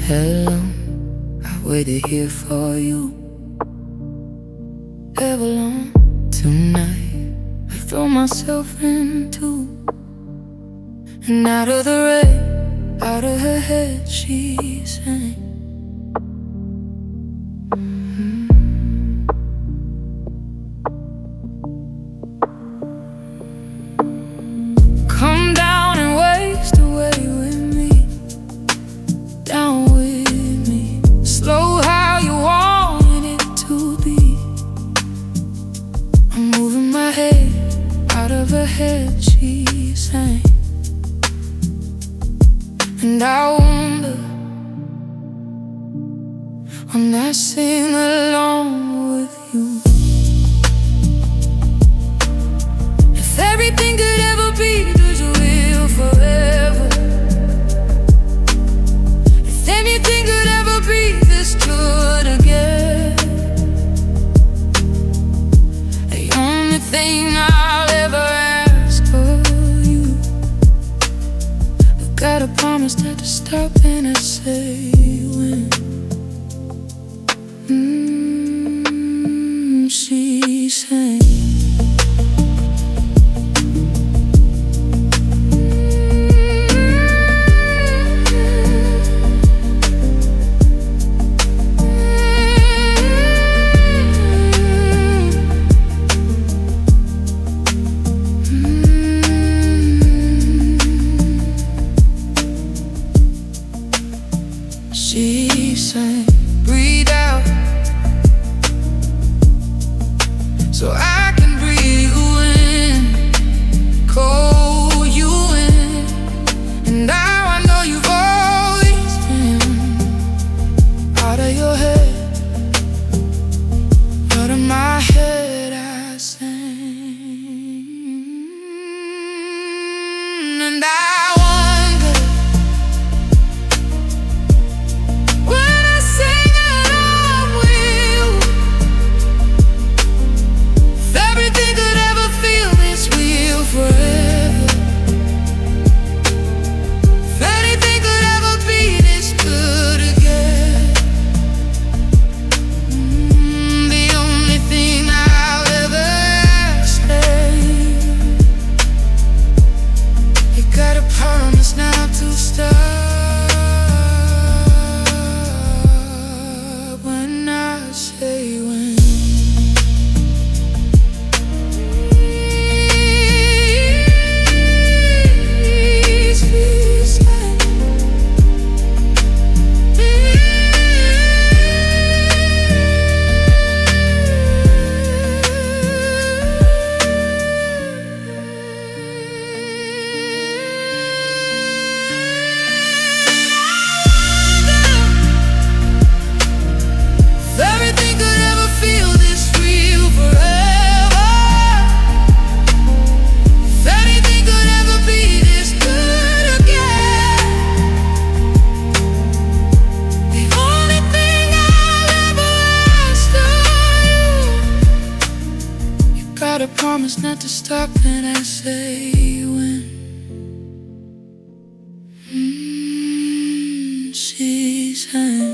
Hello, I waited here for you. Ever long tonight, I throw myself into. And out of the rain, out of her head, she sang. Come down and waste away with me, down with me, slow how you want it to be. I'm moving my head, out of her head, she sang. And I wonder when I sing along with you, if everything could ever be as real forever, if anything could ever be this good again. The only thing I'll ever ask of you, I've got a promise not to stop, and I say when. She sang. She sang, breathe out so I can breathe you in, call you in. And now I know you've always been out of your head, out of my head I sang. And I wonder when I sing along with you, if everything could ever feel this real forever, if anything could ever be this good again. The only thing I'll ever ask is, you gotta promise not to stop when I say when. If everything could ever feel this real forever, if anything could ever be this good again. The only thing I'll ever ask of you, you gotta promise not to stop, and I say when. She sang.